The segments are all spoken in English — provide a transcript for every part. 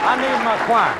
I need my choir.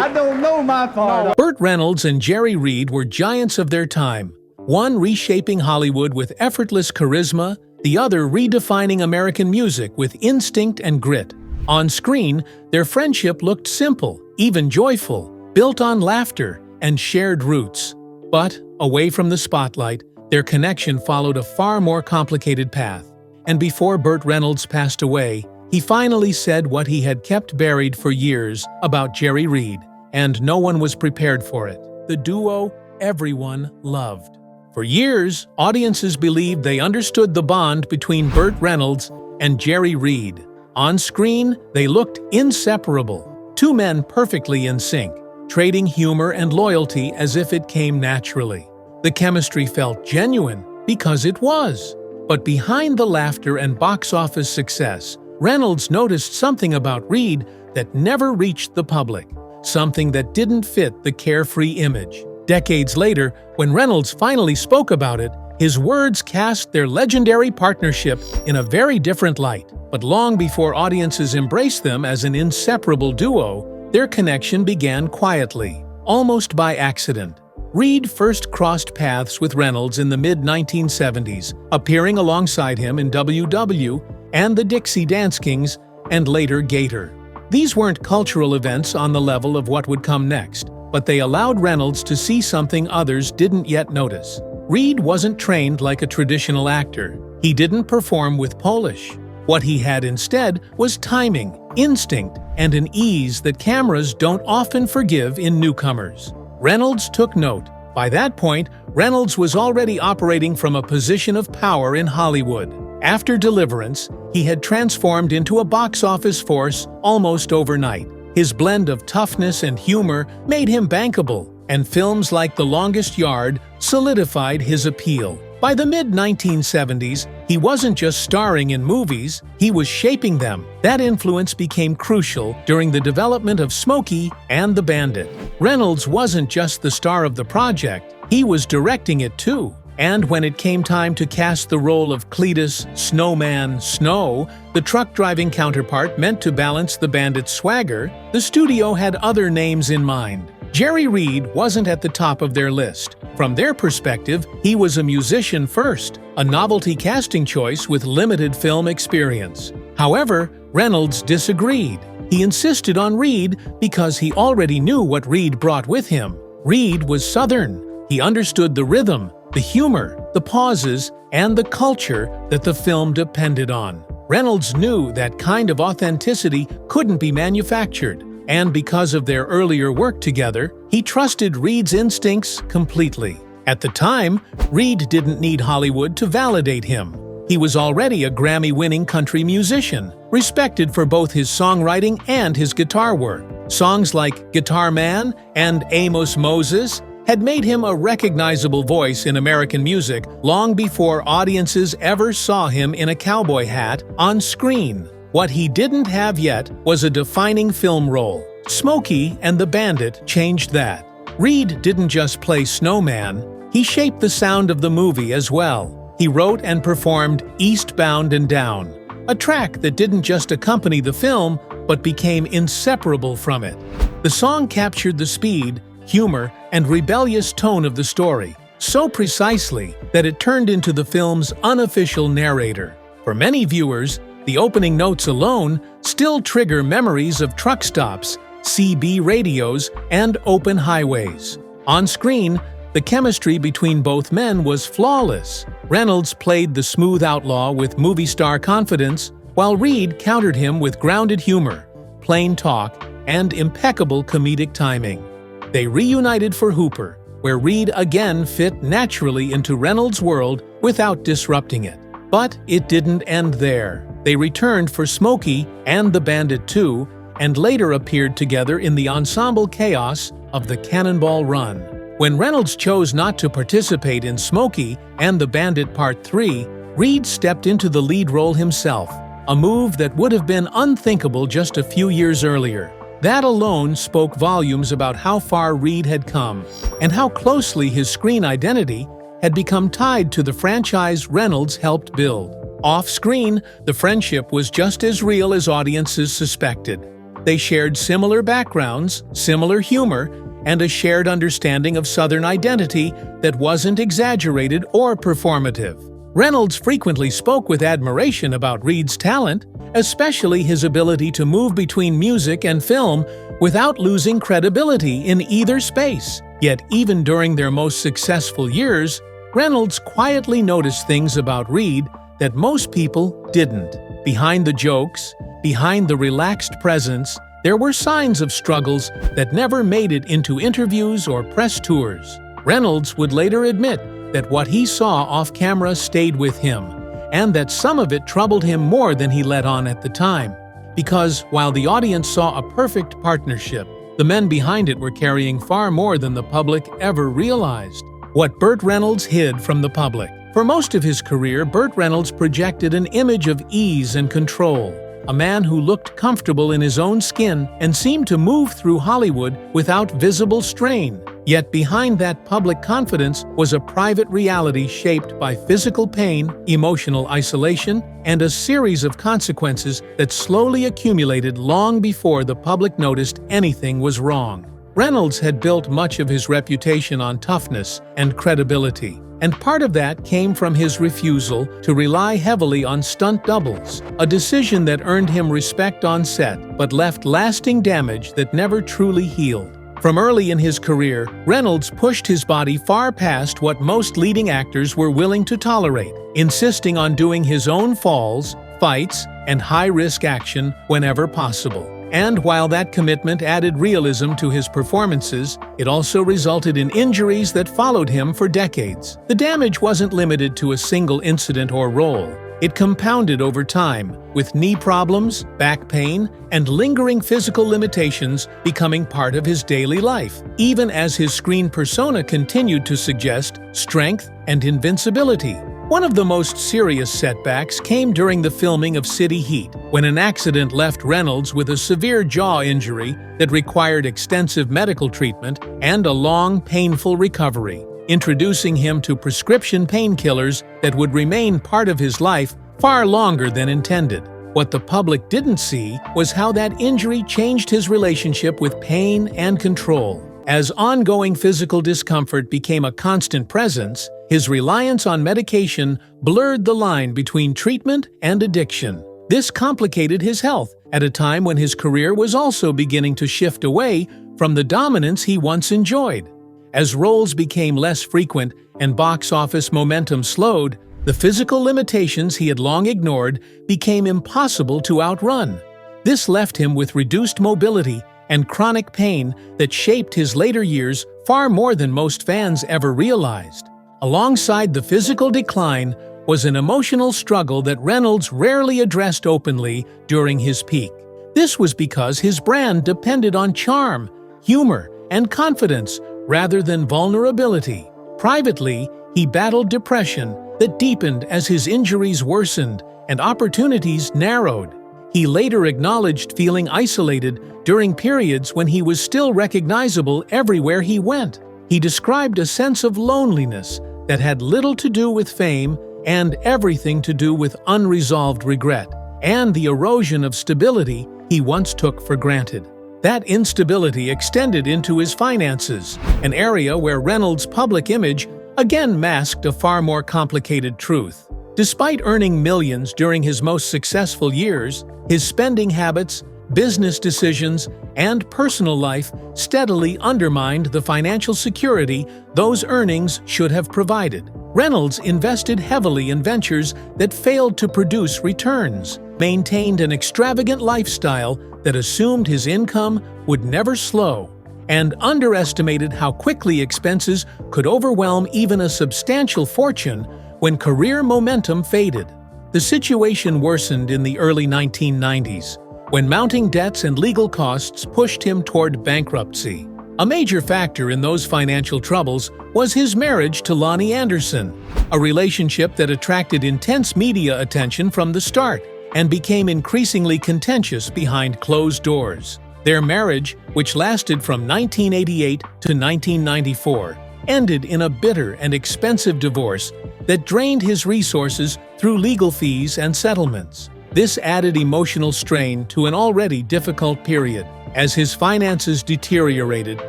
I don't know my part. Burt Reynolds and Jerry Reed were giants of their time, one reshaping Hollywood with effortless charisma, the other redefining American music with instinct and grit. On screen, their friendship looked simple, even joyful, built on laughter and shared roots. But, away from the spotlight, their connection followed a far more complicated path. And before Burt Reynolds passed away, he finally said what he had kept buried for years about Jerry Reed, and no one was prepared for it. The duo everyone loved. For years, audiences believed they understood the bond between Burt Reynolds and Jerry Reed. On screen, they looked inseparable, two men perfectly in sync, trading humor and loyalty as if it came naturally. The chemistry felt genuine because it was. But behind the laughter and box office success, Reynolds noticed something about Reed that never reached the public, something that didn't fit the carefree image. Decades later, when Reynolds finally spoke about it, his words cast their legendary partnership in a very different light. But long before audiences embraced them as an inseparable duo, their connection began quietly, almost by accident. Reed first crossed paths with Reynolds in the mid-1970s, appearing alongside him in WW and the Dixie Dance Kings, and later Gator. These weren't cultural events on the level of what would come next, but they allowed Reynolds to see something others didn't yet notice. Reed wasn't trained like a traditional actor. He didn't perform with polish. What he had instead was timing, instinct, and an ease that cameras don't often forgive in newcomers. Reynolds took note. By that point, Reynolds was already operating from a position of power in Hollywood. After Deliverance, he had transformed into a box office force almost overnight. His blend of toughness and humor made him bankable, and films like The Longest Yard solidified his appeal. By the mid-1970s, he wasn't just starring in movies, he was shaping them. That influence became crucial during the development of Smokey and the Bandit. Reynolds wasn't just the star of the project, he was directing it too. And when it came time to cast the role of Cletus "Snowman" Snow, the truck-driving counterpart meant to balance the Bandit's swagger, the studio had other names in mind. Jerry Reed wasn't at the top of their list. From their perspective, he was a musician first, a novelty casting choice with limited film experience. However, Reynolds disagreed. He insisted on Reed because he already knew what Reed brought with him. Reed was Southern. He understood the rhythm, the humor, the pauses, and the culture that the film depended on. Reynolds knew that kind of authenticity couldn't be manufactured. And because of their earlier work together, he trusted Reed's instincts completely. At the time, Reed didn't need Hollywood to validate him. He was already a Grammy-winning country musician, respected for both his songwriting and his guitar work. Songs like Guitar Man and Amos Moses had made him a recognizable voice in American music long before audiences ever saw him in a cowboy hat on screen. What he didn't have yet was a defining film role. Smokey and the Bandit changed that. Reed didn't just play Snowman, he shaped the sound of the movie as well. He wrote and performed Eastbound and Down, a track that didn't just accompany the film, but became inseparable from it. The song captured the speed, humor, and rebellious tone of the story, so precisely that it turned into the film's unofficial narrator. For many viewers, the opening notes alone still trigger memories of truck stops, CB radios, and open highways. On screen, the chemistry between both men was flawless. Reynolds played the smooth outlaw with movie star confidence, while Reed countered him with grounded humor, plain talk, and impeccable comedic timing. They reunited for Hooper, where Reed again fit naturally into Reynolds' world without disrupting it. But it didn't end there. They returned for Smokey and the Bandit 2, and later appeared together in the ensemble chaos of the Cannonball Run. When Reynolds chose not to participate in Smokey and the Bandit Part 3, Reed stepped into the lead role himself, a move that would have been unthinkable just a few years earlier. That alone spoke volumes about how far Reed had come, and how closely his screen identity had become tied to the franchise Reynolds helped build. Off-screen, the friendship was just as real as audiences suspected. They shared similar backgrounds, similar humor, and a shared understanding of Southern identity that wasn't exaggerated or performative. Reynolds frequently spoke with admiration about Reed's talent, especially his ability to move between music and film without losing credibility in either space. Yet even during their most successful years, Reynolds quietly noticed things about Reed that most people didn't. Behind the jokes, behind the relaxed presence, there were signs of struggles that never made it into interviews or press tours. Reynolds would later admit that what he saw off-camera stayed with him, and that some of it troubled him more than he let on at the time. Because while the audience saw a perfect partnership, the men behind it were carrying far more than the public ever realized. What Burt Reynolds hid from the public. For most of his career, Burt Reynolds projected an image of ease and control, a man who looked comfortable in his own skin and seemed to move through Hollywood without visible strain. Yet behind that public confidence was a private reality shaped by physical pain, emotional isolation, and a series of consequences that slowly accumulated long before the public noticed anything was wrong. Reynolds had built much of his reputation on toughness and credibility, and part of that came from his refusal to rely heavily on stunt doubles, a decision that earned him respect on set but left lasting damage that never truly healed. From early in his career, Reynolds pushed his body far past what most leading actors were willing to tolerate, insisting on doing his own falls, fights, and high-risk action whenever possible. And while that commitment added realism to his performances, it also resulted in injuries that followed him for decades. The damage wasn't limited to a single incident or role. It compounded over time, with knee problems, back pain, and lingering physical limitations becoming part of his daily life, even as his screen persona continued to suggest strength and invincibility. One of the most serious setbacks came during the filming of City Heat, when an accident left Reynolds with a severe jaw injury that required extensive medical treatment and a long, painful recovery, introducing him to prescription painkillers that would remain part of his life far longer than intended. What the public didn't see was how that injury changed his relationship with pain and control. As ongoing physical discomfort became a constant presence, his reliance on medication blurred the line between treatment and addiction. This complicated his health at a time when his career was also beginning to shift away from the dominance he once enjoyed. As roles became less frequent and box office momentum slowed, the physical limitations he had long ignored became impossible to outrun. This left him with reduced mobility and chronic pain that shaped his later years far more than most fans ever realized. Alongside the physical decline was an emotional struggle that Reynolds rarely addressed openly during his peak. This was because his brand depended on charm, humor, and confidence rather than vulnerability. Privately, he battled depression that deepened as his injuries worsened and opportunities narrowed. He later acknowledged feeling isolated during periods when he was still recognizable everywhere he went. He described a sense of loneliness that had little to do with fame and everything to do with unresolved regret, and the erosion of stability he once took for granted. That instability extended into his finances, an area where Reynolds' public image again masked a far more complicated truth. Despite earning millions during his most successful years, his spending habits, business decisions, and personal life steadily undermined the financial security those earnings should have provided. Reynolds invested heavily in ventures that failed to produce returns, maintained an extravagant lifestyle that assumed his income would never slow, and underestimated how quickly expenses could overwhelm even a substantial fortune when career momentum faded. The situation worsened in the early 1990s, when mounting debts and legal costs pushed him toward bankruptcy. A major factor in those financial troubles was his marriage to Lonnie Anderson, a relationship that attracted intense media attention from the start and became increasingly contentious behind closed doors. Their marriage, which lasted from 1988 to 1994, ended in a bitter and expensive divorce that drained his resources through legal fees and settlements. This added emotional strain to an already difficult period. As his finances deteriorated,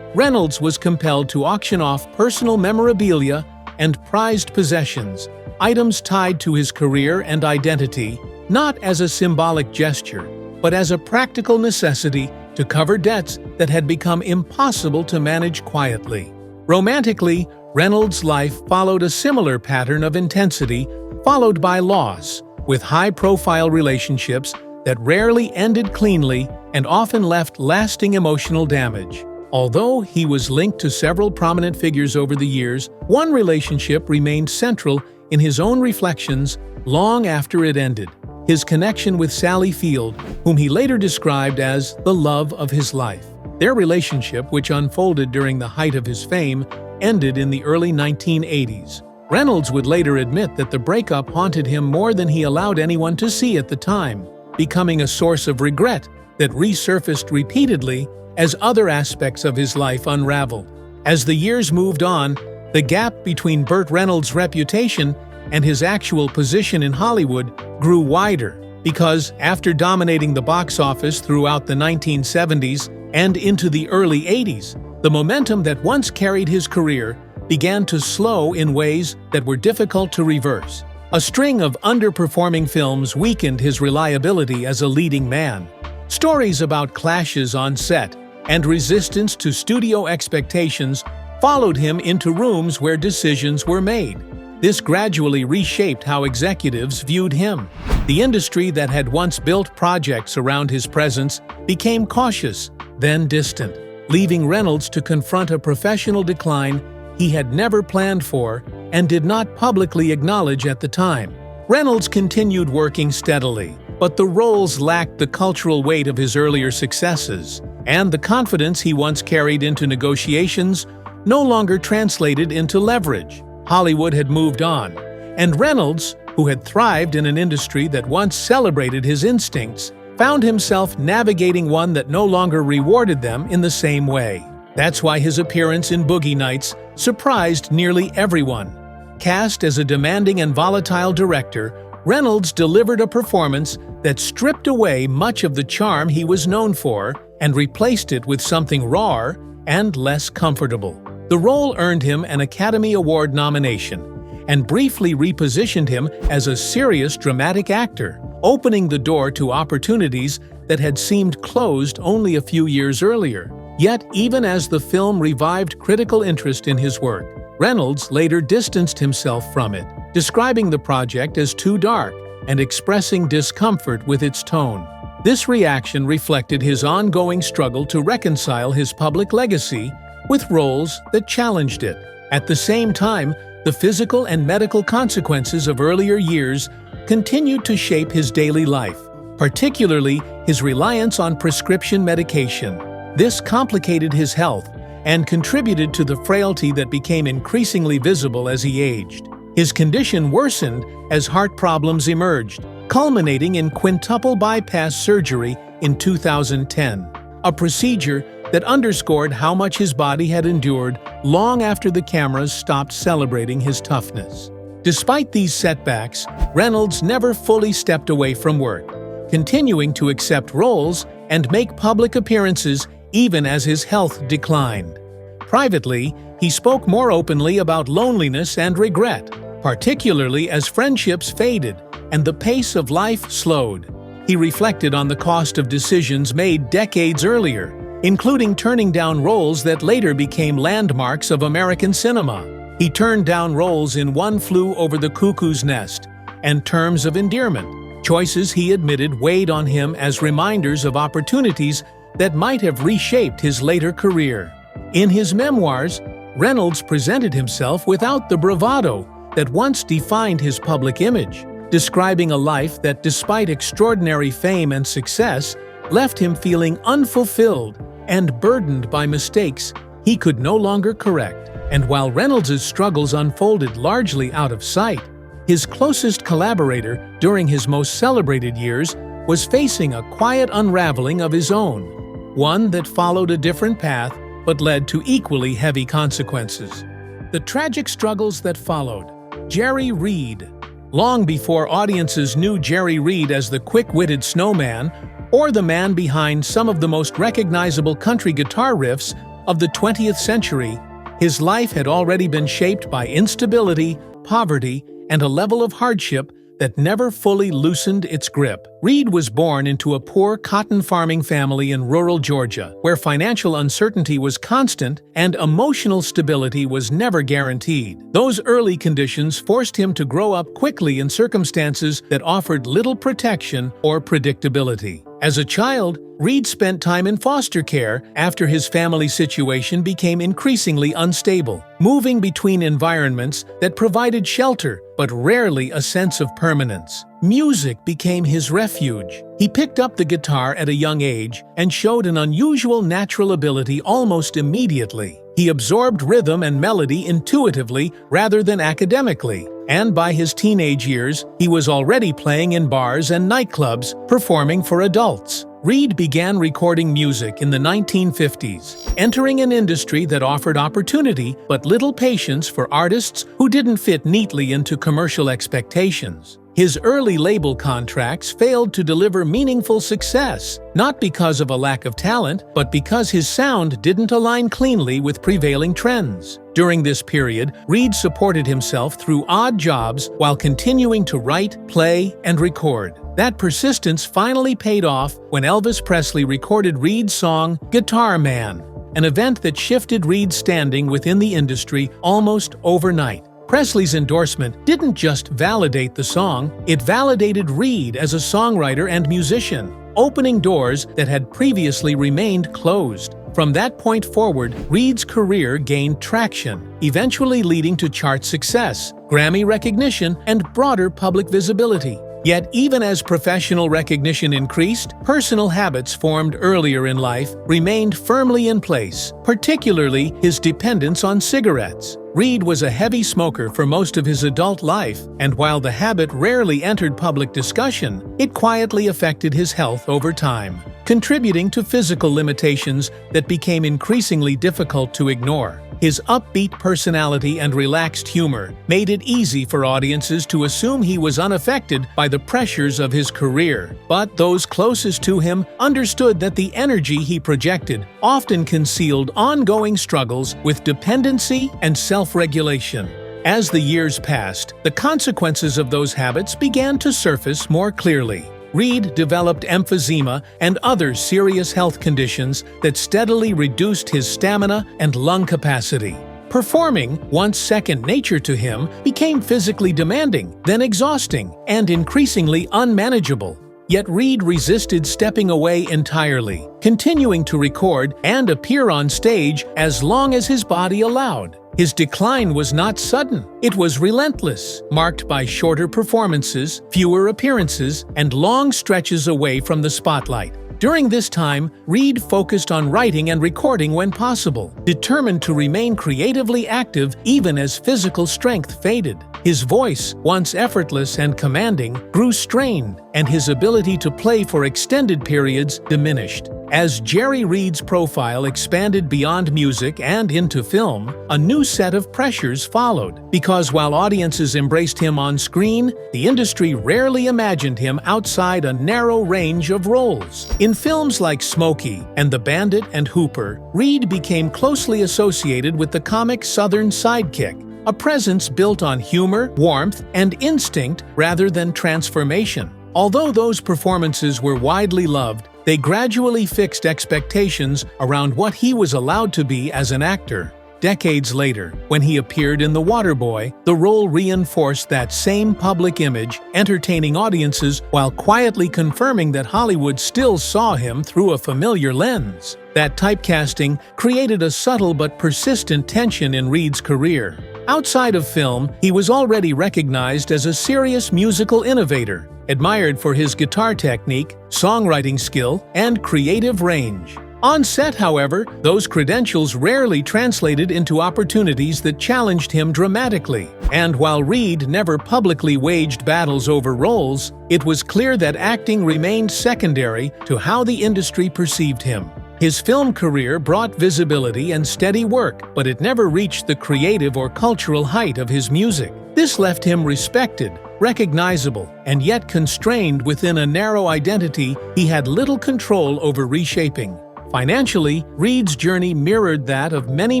Reynolds was compelled to auction off personal memorabilia and prized possessions, items tied to his career and identity, not as a symbolic gesture, but as a practical necessity to cover debts that had become impossible to manage quietly. Romantically, Reynolds' life followed a similar pattern of intensity, followed by loss, with high-profile relationships that rarely ended cleanly and often left lasting emotional damage. Although he was linked to several prominent figures over the years, one relationship remained central in his own reflections long after it ended: his connection with Sally Field, whom he later described as the love of his life. Their relationship, which unfolded during the height of his fame, ended in the early 1980s. Reynolds would later admit that the breakup haunted him more than he allowed anyone to see at the time, becoming a source of regret that resurfaced repeatedly as other aspects of his life unraveled. As the years moved on, the gap between Burt Reynolds' reputation and his actual position in Hollywood grew wider, because after dominating the box office throughout the 1970s and into the early 80s, the momentum that once carried his career began to slow in ways that were difficult to reverse. A string of underperforming films weakened his reliability as a leading man. Stories about clashes on set and resistance to studio expectations followed him into rooms where decisions were made. This gradually reshaped how executives viewed him. The industry that had once built projects around his presence became cautious, then distant, leaving Reynolds to confront a professional decline he had never planned for and did not publicly acknowledge at the time. Reynolds continued working steadily, but the roles lacked the cultural weight of his earlier successes, and the confidence he once carried into negotiations no longer translated into leverage. Hollywood had moved on, and Reynolds, who had thrived in an industry that once celebrated his instincts, found himself navigating one that no longer rewarded them in the same way. That's why his appearance in Boogie Nights surprised nearly everyone. Cast as a demanding and volatile director, Reynolds delivered a performance that stripped away much of the charm he was known for and replaced it with something rawer and less comfortable. The role earned him an Academy Award nomination and briefly repositioned him as a serious dramatic actor, opening the door to opportunities that had seemed closed only a few years earlier. Yet, even as the film revived critical interest in his work, Reynolds later distanced himself from it, describing the project as too dark and expressing discomfort with its tone. This reaction reflected his ongoing struggle to reconcile his public legacy with roles that challenged it. At the same time, the physical and medical consequences of earlier years continued to shape his daily life, particularly his reliance on prescription medication. This complicated his health and contributed to the frailty that became increasingly visible as he aged. His condition worsened as heart problems emerged, culminating in quintuple bypass surgery in 2010, a procedure that underscored how much his body had endured long after the cameras stopped celebrating his toughness. Despite these setbacks, Reynolds never fully stepped away from work, continuing to accept roles and make public appearances even as his health declined. Privately, he spoke more openly about loneliness and regret, particularly as friendships faded and the pace of life slowed. He reflected on the cost of decisions made decades earlier, including turning down roles that later became landmarks of American cinema. He turned down roles in One Flew Over the Cuckoo's Nest and Terms of Endearment, choices he admitted weighed on him as reminders of opportunities that might have reshaped his later career. In his memoirs, Reynolds presented himself without the bravado that once defined his public image, describing a life that, despite extraordinary fame and success, left him feeling unfulfilled and burdened by mistakes he could no longer correct. And while Reynolds' struggles unfolded largely out of sight, his closest collaborator during his most celebrated years was facing a quiet unraveling of his own, one that followed a different path but led to equally heavy consequences. The tragic struggles that followed. Jerry Reed. long before audiences knew Jerry Reed as the quick-witted snowman or the man behind some of the most recognizable country guitar riffs of the 20th century. His life had already been shaped by instability, poverty, and a level of hardship that never fully loosened its grip. Reed was born into a poor cotton farming family in rural Georgia, where financial uncertainty was constant and emotional stability was never guaranteed. Those early conditions forced him to grow up quickly in circumstances that offered little protection or predictability. As a child, Reed spent time in foster care after his family situation became increasingly unstable, moving between environments that provided shelter but rarely a sense of permanence. Music became his refuge. He picked up the guitar at a young age and showed an unusual natural ability almost immediately. He absorbed rhythm and melody intuitively rather than academically, and by his teenage years, he was already playing in bars and nightclubs, performing for adults. Reed began recording music in the 1950s, entering an industry that offered opportunity but little patience for artists who didn't fit neatly into commercial expectations. His early label contracts failed to deliver meaningful success, not because of a lack of talent, but because his sound didn't align cleanly with prevailing trends. During this period, Reed supported himself through odd jobs while continuing to write, play, and record. That persistence finally paid off when Elvis Presley recorded Reed's song "Guitar Man," an event that shifted Reed's standing within the industry almost overnight. Presley's endorsement didn't just validate the song, it validated Reed as a songwriter and musician, opening doors that had previously remained closed. From that point forward, Reed's career gained traction, eventually leading to chart success, Grammy recognition, and broader public visibility. Yet even as professional recognition increased, personal habits formed earlier in life remained firmly in place, particularly his dependence on cigarettes. Reed was a heavy smoker for most of his adult life, and while the habit rarely entered public discussion, it quietly affected his health over time, contributing to physical limitations that became increasingly difficult to ignore. His upbeat personality and relaxed humor made it easy for audiences to assume he was unaffected by the pressures of his career. But those closest to him understood that the energy he projected often concealed ongoing struggles with dependency and self-regulation. As the years passed, the consequences of those habits began to surface more clearly. Reed developed emphysema and other serious health conditions that steadily reduced his stamina and lung capacity. Performing, once second nature to him, became physically demanding, then exhausting, and increasingly unmanageable. Yet Reed resisted stepping away entirely, continuing to record and appear on stage as long as his body allowed. His decline was not sudden, it was relentless, marked by shorter performances, fewer appearances, and long stretches away from the spotlight. During this time, Reed focused on writing and recording when possible, determined to remain creatively active even as physical strength faded. His voice, once effortless and commanding, grew strained, and his ability to play for extended periods diminished. As Jerry Reed's profile expanded beyond music and into film, a new set of pressures followed. Because while audiences embraced him on screen, the industry rarely imagined him outside a narrow range of roles. In films like Smokey and The Bandit and Hooper, Reed became closely associated with the comic Southern sidekick, a presence built on humor, warmth, and instinct rather than transformation. Although those performances were widely loved, they gradually fixed expectations around what he was allowed to be as an actor. Decades later, when he appeared in The Waterboy, the role reinforced that same public image, entertaining audiences while quietly confirming that Hollywood still saw him through a familiar lens. That typecasting created a subtle but persistent tension in Reed's career. Outside of film, he was already recognized as a serious musical innovator, admired for his guitar technique, songwriting skill, and creative range. On set, however, those credentials rarely translated into opportunities that challenged him dramatically. And while Reed never publicly waged battles over roles, it was clear that acting remained secondary to how the industry perceived him. His film career brought visibility and steady work, but it never reached the creative or cultural height of his music. This left him respected, recognizable, and yet constrained within a narrow identity he had little control over reshaping. Financially, Reed's journey mirrored that of many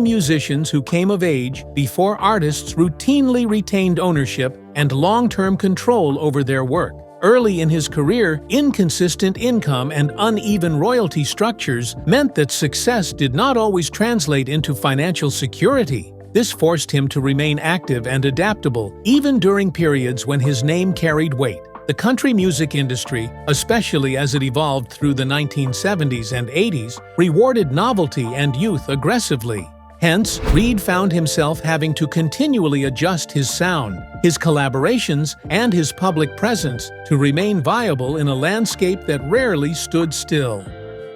musicians who came of age before artists routinely retained ownership and long-term control over their work. Early in his career, inconsistent income and uneven royalty structures meant that success did not always translate into financial security. This forced him to remain active and adaptable, even during periods when his name carried weight. The country music industry, especially as it evolved through the 1970s and 80s, rewarded novelty and youth aggressively. Hence, Reed found himself having to continually adjust his sound, his collaborations, and his public presence to remain viable in a landscape that rarely stood still.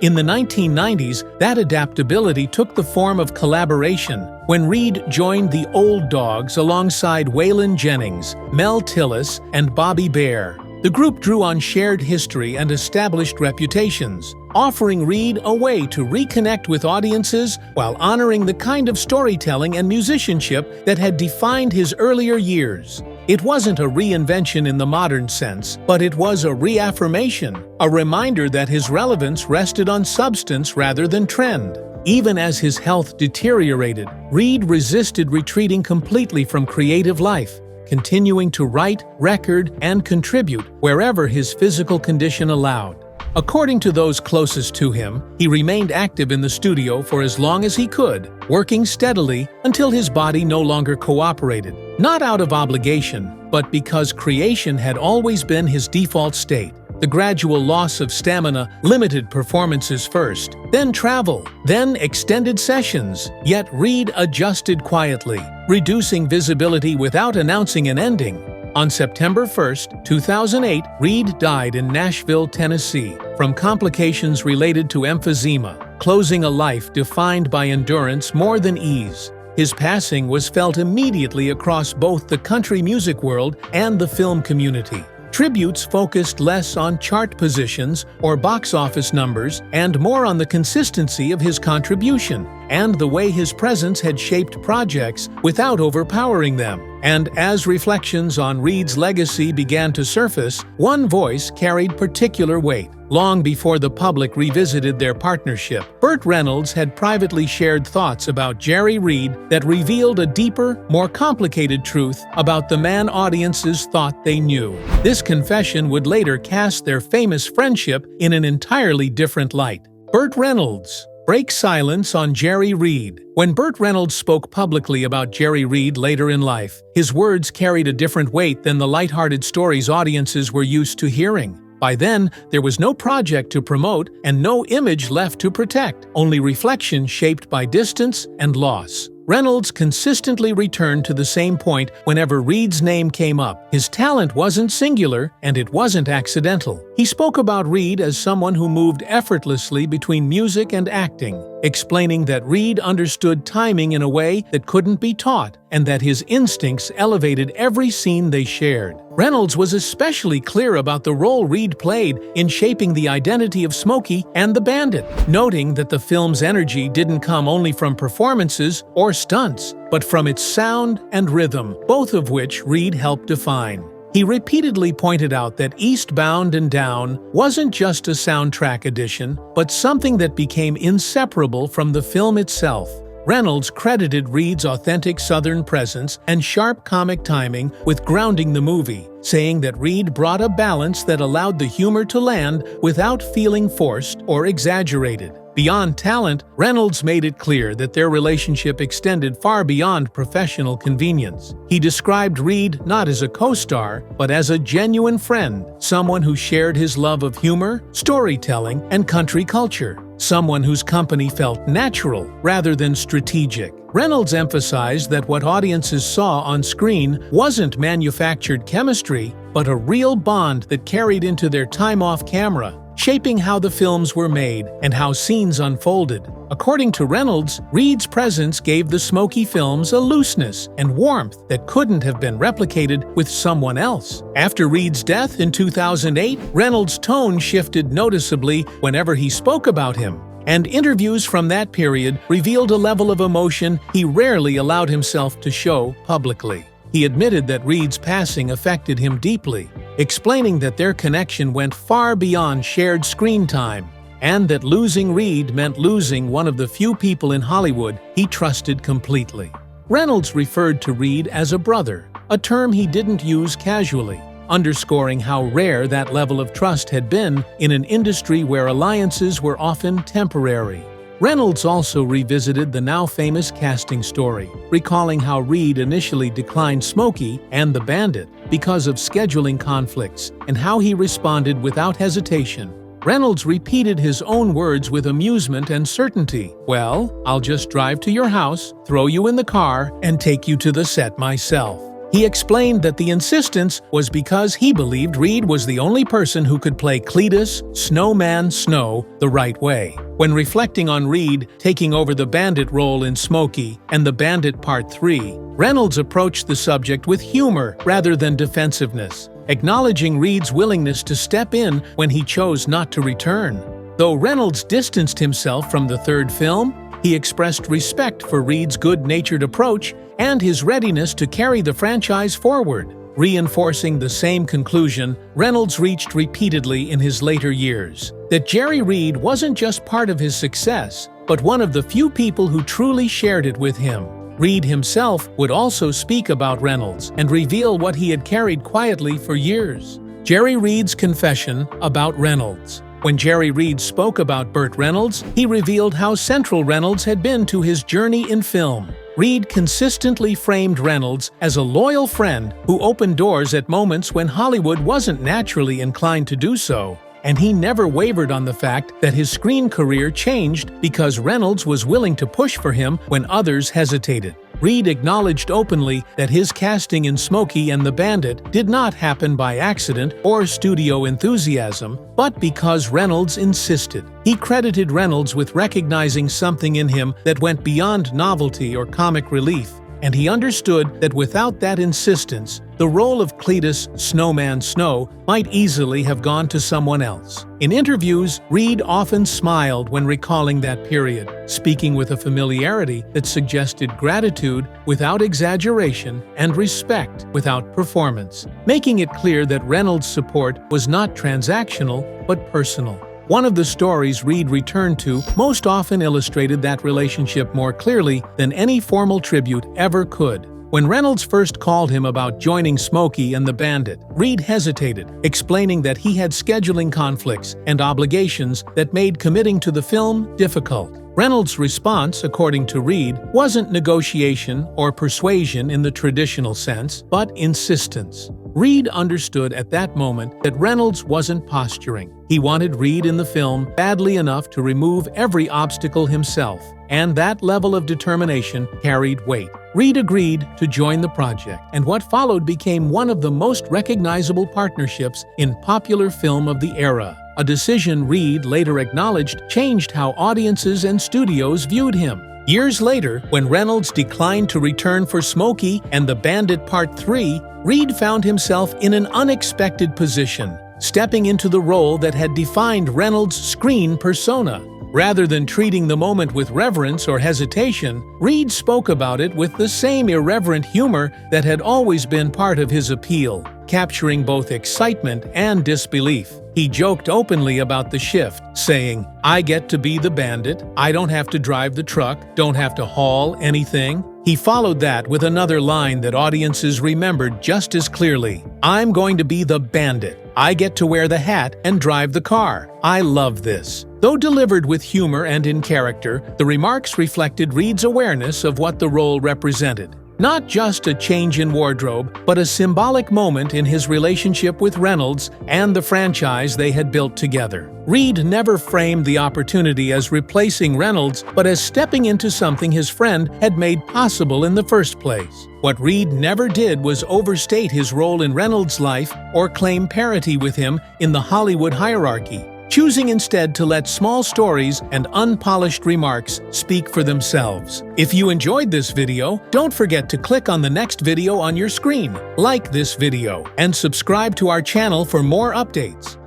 In the 1990s, that adaptability took the form of collaboration when Reed joined the Old Dogs alongside Waylon Jennings, Mel Tillis, and Bobby Bare. The group drew on shared history and established reputations, offering Reed a way to reconnect with audiences while honoring the kind of storytelling and musicianship that had defined his earlier years. It wasn't a reinvention in the modern sense, but it was a reaffirmation, a reminder that his relevance rested on substance rather than trend. Even as his health deteriorated, Reed resisted retreating completely from creative life, continuing to write, record, and contribute wherever his physical condition allowed. According to those closest to him, he remained active in the studio for as long as he could, working steadily until his body no longer cooperated. Not out of obligation, but because creation had always been his default state. The gradual loss of stamina limited performances first, then travel, then extended sessions. Yet Reed adjusted quietly, reducing visibility without announcing an ending. On September 1, 2008, Reed died in Nashville, Tennessee, from complications related to emphysema, closing a life defined by endurance more than ease. His passing was felt immediately across both the country music world and the film community. Tributes focused less on chart positions or box office numbers and more on the consistency of his contribution and the way his presence had shaped projects without overpowering them. And as reflections on Reed's legacy began to surface, one voice carried particular weight. Long before the public revisited their partnership, Burt Reynolds had privately shared thoughts about Jerry Reed that revealed a deeper, more complicated truth about the man audiences thought they knew. This confession would later cast their famous friendship in an entirely different light. Burt Reynolds breaks silence on Jerry Reed. When Burt Reynolds spoke publicly about Jerry Reed later in life, his words carried a different weight than the lighthearted stories audiences were used to hearing. By then, there was no project to promote and no image left to protect, only reflection shaped by distance and loss. Reynolds consistently returned to the same point whenever Reed's name came up. His talent wasn't singular, and it wasn't accidental. He spoke about Reed as someone who moved effortlessly between music and acting, explaining that Reed understood timing in a way that couldn't be taught, and that his instincts elevated every scene they shared. Reynolds was especially clear about the role Reed played in shaping the identity of Smokey and the Bandit, noting that the film's energy didn't come only from performances or stunts, but from its sound and rhythm, both of which Reed helped define. He repeatedly pointed out that Eastbound and Down wasn't just a soundtrack addition, but something that became inseparable from the film itself. Reynolds credited Reed's authentic Southern presence and sharp comic timing with grounding the movie, saying that Reed brought a balance that allowed the humor to land without feeling forced or exaggerated. Beyond talent, Reynolds made it clear that their relationship extended far beyond professional convenience. He described Reed not as a co-star, but as a genuine friend, someone who shared his love of humor, storytelling, and country culture, someone whose company felt natural rather than strategic. Reynolds emphasized that what audiences saw on screen wasn't manufactured chemistry, but a real bond that carried into their time off camera, shaping how the films were made and how scenes unfolded. According to Reynolds, Reed's presence gave the Smokey films a looseness and warmth that couldn't have been replicated with someone else. After Reed's death in 2008, Reynolds' tone shifted noticeably whenever he spoke about him, and interviews from that period revealed a level of emotion he rarely allowed himself to show publicly. he admitted that Reed's passing affected him deeply, explaining that their connection went far beyond shared screen time, and that losing Reed meant losing one of the few people in Hollywood he trusted completely. Reynolds referred to Reed as a brother, a term he didn't use casually, underscoring how rare that level of trust had been in an industry where alliances were often temporary. Reynolds also revisited the now-famous casting story, recalling how Reed initially declined Smokey and the Bandit because of scheduling conflicts and how he responded without hesitation. Reynolds repeated his own words with amusement and certainty. "Well, I'll just drive to your house, throw you in the car, and take you to the set myself." He explained that the insistence was because he believed Reed was the only person who could play Cletus, Snowman Snow, the right way. When reflecting on Reed taking over the Bandit role in Smokey and the Bandit Part 3, Reynolds approached the subject with humor rather than defensiveness, acknowledging Reed's willingness to step in when he chose not to return. Though Reynolds distanced himself from the third film, he expressed respect for Reed's good-natured approach and his readiness to carry the franchise forward. Reinforcing the same conclusion Reynolds reached repeatedly in his later years, that Jerry Reed wasn't just part of his success, but one of the few people who truly shared it with him. Reed himself would also speak about Reynolds and reveal what he had carried quietly for years. Jerry Reed's confession about Reynolds. When Jerry Reed spoke about Burt Reynolds, he revealed how central Reynolds had been to his journey in film. Reed consistently framed Reynolds as a loyal friend who opened doors at moments when Hollywood wasn't naturally inclined to do so, and he never wavered on the fact that his screen career changed because Reynolds was willing to push for him when others hesitated. Reed acknowledged openly that his casting in Smokey and the Bandit did not happen by accident or studio enthusiasm, but because Reynolds insisted. He credited Reynolds with recognizing something in him that went beyond novelty or comic relief, and he understood that without that insistence, the role of Cletus Snowman Snow might easily have gone to someone else. In interviews, Reed often smiled when recalling that period, speaking with a familiarity that suggested gratitude without exaggeration and respect without performance, making it clear that Reynolds' support was not transactional but personal. One of the stories Reed returned to most often illustrated that relationship more clearly than any formal tribute ever could. When Reynolds first called him about joining Smokey and the Bandit, Reed hesitated, explaining that he had scheduling conflicts and obligations that made committing to the film difficult. Reynolds' response, according to Reed, wasn't negotiation or persuasion in the traditional sense, but insistence. Reed understood at that moment that Reynolds wasn't posturing. He wanted Reed in the film badly enough to remove every obstacle himself, and that level of determination carried weight. Reed agreed to join the project, and what followed became one of the most recognizable partnerships in popular film of the era. A decision Reed later acknowledged changed how audiences and studios viewed him. Years later, when Reynolds declined to return for Smokey and the Bandit Part 3, Reed found himself in an unexpected position, stepping into the role that had defined Reynolds' screen persona. Rather than treating the moment with reverence or hesitation, Reed spoke about it with the same irreverent humor that had always been part of his appeal, capturing both excitement and disbelief. He joked openly about the shift, saying, "I get to be the bandit, I don't have to drive the truck, don't have to haul anything." He followed that with another line that audiences remembered just as clearly. "I'm going to be the bandit. I get to wear the hat and drive the car. I love this." Though delivered with humor and in character, the remarks reflected Reed's awareness of what the role represented. Not just a change in wardrobe, but a symbolic moment in his relationship with Reynolds and the franchise they had built together. Reed never framed the opportunity as replacing Reynolds, but as stepping into something his friend had made possible in the first place. What Reed never did was overstate his role in Reynolds' life or claim parity with him in the Hollywood hierarchy, choosing instead to let small stories and unpolished remarks speak for themselves. If you enjoyed this video, don't forget to click on the next video on your screen, like this video, and subscribe to our channel for more updates.